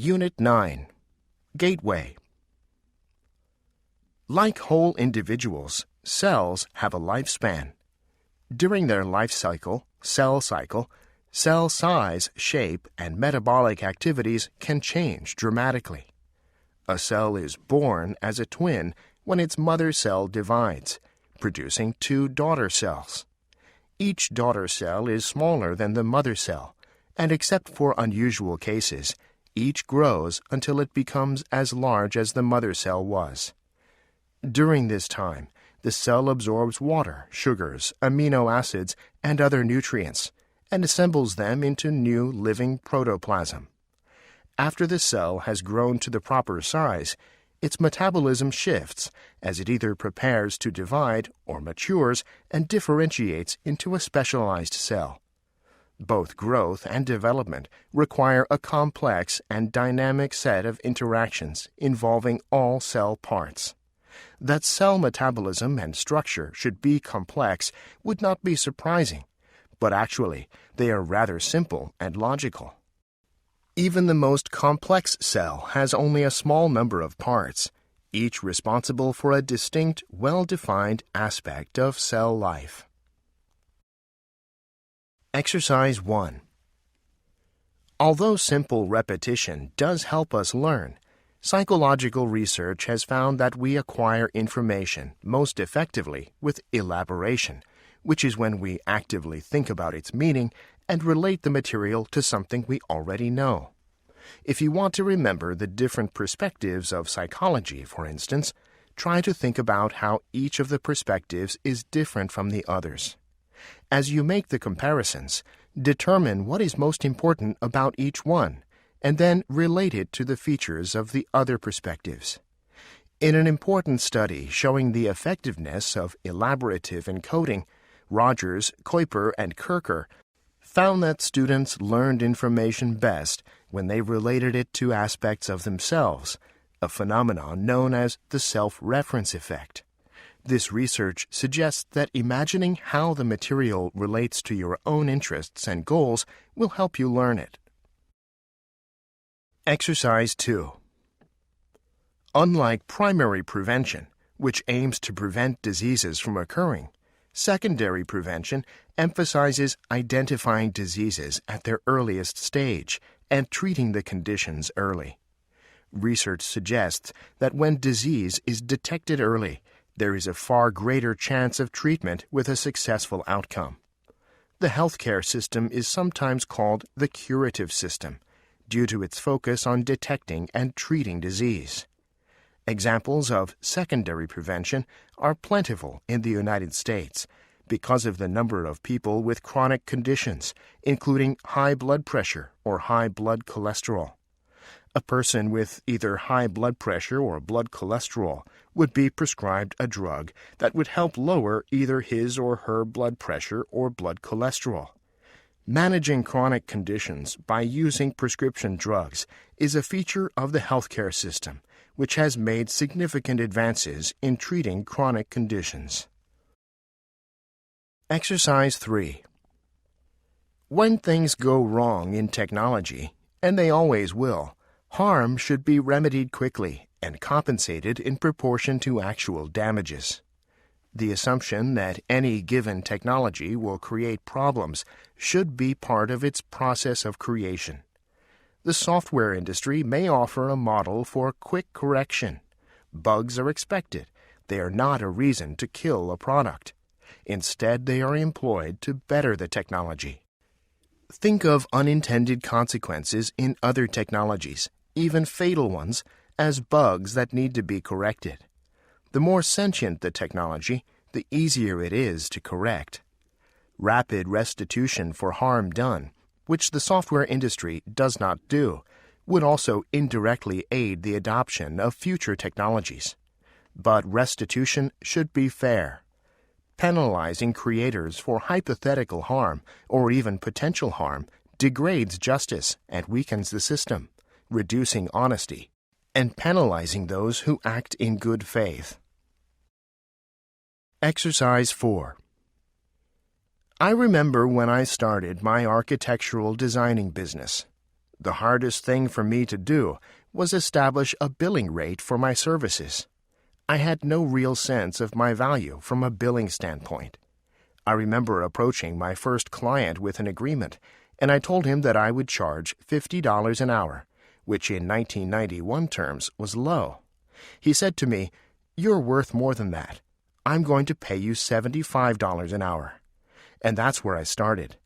Unit 9. Gateway. Like whole individuals, cells have a lifespan. During their life cycle, cell size, shape, and metabolic activities can change dramatically. A cell is born as a twin when its mother cell divides, producing two daughter cells. Each daughter cell is smaller than the mother cell, and except for unusual cases, each grows until it becomes as large as the mother cell was. During this time, the cell absorbs water, sugars, amino acids, and other nutrients, and assembles them into new living protoplasm. After the cell has grown to the proper size, its metabolism shifts as it either prepares to divide or matures and differentiates into a specialized cell. Both growth and development require a complex and dynamic set of interactions involving all cell parts. That cell metabolism and structure should be complex would not be surprising, but actually they are rather simple and logical. Even the most complex cell has only a small number of parts, each responsible for a distinct, well-defined aspect of cell life. Exercise 1. Although simple repetition does help us learn, psychological research has found that we acquire information most effectively with elaboration, which is when we actively think about its meaning and relate the material to something we already know. If you want to remember the different perspectives of psychology, for instance, try to think about how each of the perspectives is different from the others. As you make the comparisons, determine what is most important about each one, and then relate it to the features of the other perspectives. In an important study showing the effectiveness of elaborative encoding, Rogers, Kuiper, and Kirker found that students learned information best when they related it to aspects of themselves, a phenomenon known as the self-reference effect. This research suggests that imagining how the material relates to your own interests and goals will help you learn it. Exercise 2. Unlike primary prevention, which aims to prevent diseases from occurring, secondary prevention emphasizes identifying diseases at their earliest stage and treating the conditions early. Research suggests that when disease is detected early, there is a far greater chance of treatment with a successful outcome. The healthcare system is sometimes called the curative system due to its focus on detecting and treating disease. Examples of secondary prevention are plentiful in the United States because of the number of people with chronic conditions, including high blood pressure or high blood cholesterol. A person with either high blood pressure or blood cholesterol would be prescribed a drug that would help lower either his or her blood pressure or blood cholesterol. Managing chronic conditions by using prescription drugs is a feature of the healthcare system, which has made significant advances in treating chronic conditions. Exercise 3. When things go wrong in technology, and they always will, harm should be remedied quickly and compensated in proportion to actual damages. The assumption that any given technology will create problems should be part of its process of creation. The software industry may offer a model for quick correction. Bugs are expected. They are not a reason to kill a product. Instead, they are employed to better the technology. Think of unintended consequences in other technologies, even fatal ones, as bugs that need to be corrected. The more sentient the technology, the easier it is to correct. Rapid restitution for harm done, which the software industry does not do, would also indirectly aid the adoption of future technologies. But restitution should be fair. Penalizing creators for hypothetical harm or even potential harm degrades justice and weakens the system, reducing honesty, and penalizing those who act in good faith. Exercise 4. I remember when I started my architectural designing business. The hardest thing for me to do was establish a billing rate for my services. I had no real sense of my value from a billing standpoint. I remember approaching my first client with an agreement, and I told him that I would charge $50 an hour, which in 1991 terms was low. He said to me, "You're worth more than that. I'm going to pay you $75 an hour." And that's where I started.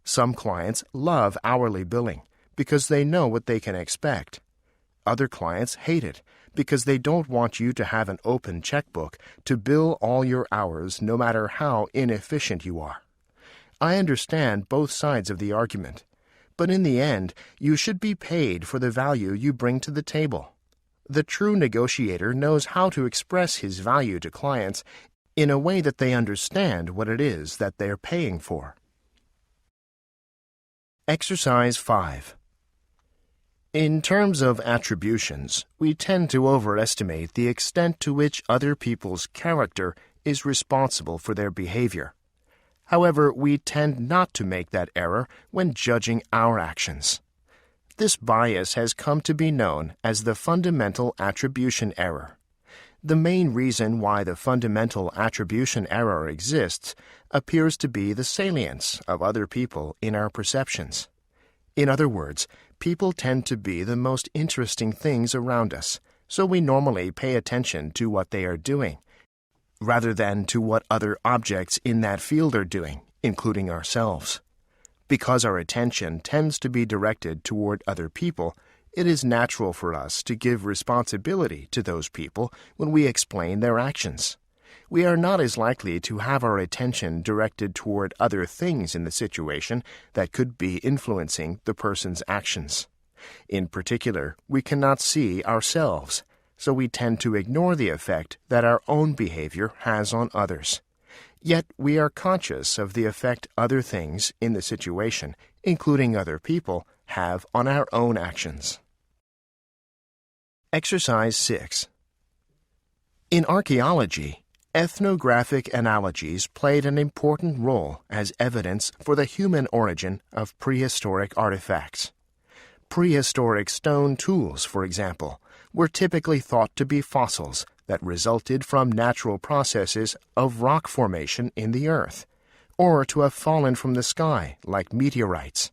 Some clients love hourly billing because they know what they can expect. Other clients hate it because they don't want you to have an open checkbook to bill all your hours no matter how inefficient you are. I understand both sides of the argument, but in the end, you should be paid for the value you bring to the table. The true negotiator knows how to express his value to clients in a way that they understand what it is that they're paying for. Exercise 5. In terms of attributions, we tend to overestimate the extent to which other people's character is responsible for their behavior. However, we tend not to make that error when judging our actions. This bias has come to be known as the fundamental attribution error. The main reason why the fundamental attribution error exists appears to be the salience of other people in our perceptions. In other words, people tend to be the most interesting things around us, so we normally pay attention to what they are doing, rather than to what other objects in that field are doing, including ourselves. Because our attention tends to be directed toward other people, it is natural for us to give responsibility to those people when we explain their actions. We are not as likely to have our attention directed toward other things in the situation that could be influencing the person's actions. In particular, we cannot see ourselves, so we tend to ignore the effect that our own behavior has on others. Yet we are conscious of the effect other things in the situation, including other people, have on our own actions. Exercise 6. In archaeology, ethnographic analogies played an important role as evidence for the human origin of prehistoric artifacts. Prehistoric stone tools, for example, were typically thought to be fossils that resulted from natural processes of rock formation in the earth, or to have fallen from the sky like meteorites.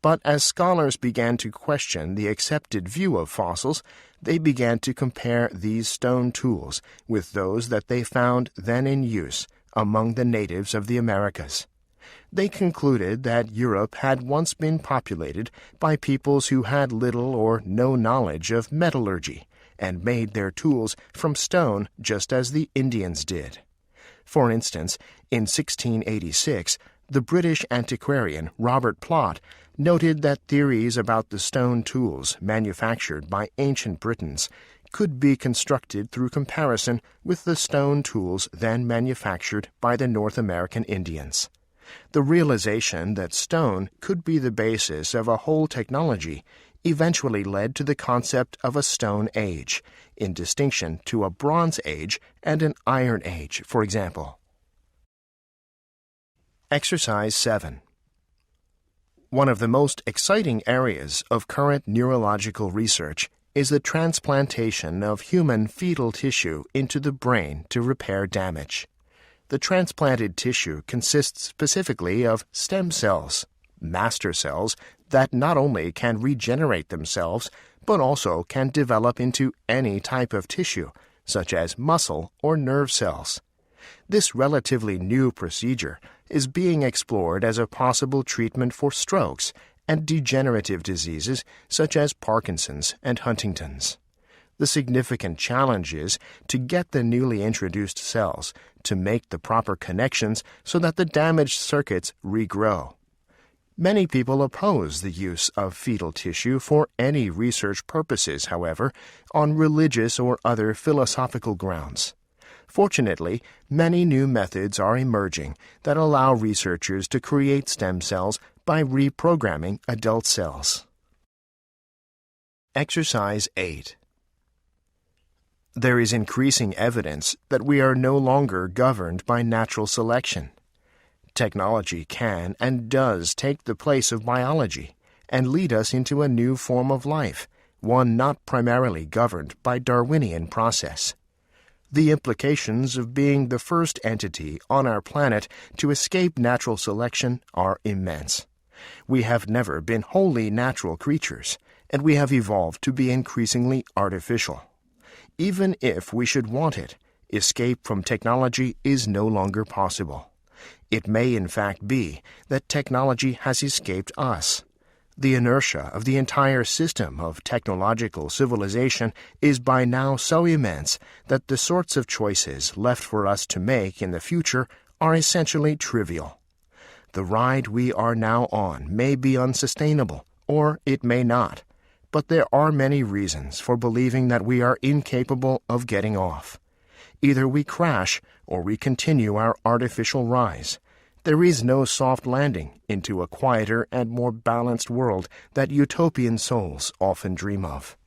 But as scholars began to question the accepted view of fossils, they began to compare these stone tools with those that they found then in use among the natives of the Americas. They concluded that Europe had once been populated by peoples who had little or no knowledge of metallurgy and made their tools from stone just as the Indians did. For instance, in 1686, the British antiquarian Robert Plot noted that theories about the stone tools manufactured by ancient Britons could be constructed through comparison with the stone tools then manufactured by the North American Indians. The realization that stone could be the basis of a whole technology eventually led to the concept of a Stone Age, in distinction to a Bronze Age and an Iron Age, for example. Exercise 7. One of the most exciting areas of current neurological research is the transplantation of human fetal tissue into the brain to repair damage. The transplanted tissue consists specifically of stem cells, master cells that not only can regenerate themselves, but also can develop into any type of tissue, such as muscle or nerve cells. This relatively new procedure is being explored as a possible treatment for strokes and degenerative diseases such as Parkinson's and Huntington's. The significant challenge is to get the newly introduced cells to make the proper connections so that the damaged circuits regrow. Many people oppose the use of fetal tissue for any research purposes, however, on religious or other philosophical grounds. Fortunately, many new methods are emerging that allow researchers to create stem cells by reprogramming adult cells. Exercise 8. There is increasing evidence that we are no longer governed by natural selection. Technology can and does take the place of biology, and lead us into a new form of life, one not primarily governed by Darwinian process. The implications of being the first entity on our planet to escape natural selection are immense. We have never been wholly natural creatures, and we have evolved to be increasingly artificial. Even if we should want it, escape from technology is no longer possible. It may in fact be that technology has escaped us. The inertia of the entire system of technological civilization is by now so immense that the sorts of choices left for us to make in the future are essentially trivial. The ride we are now on may be unsustainable, or it may not, but there are many reasons for believing that we are incapable of getting off. Either we crash or we continue our artificial rise. There is no soft landing into a quieter and more balanced world that utopian souls often dream of.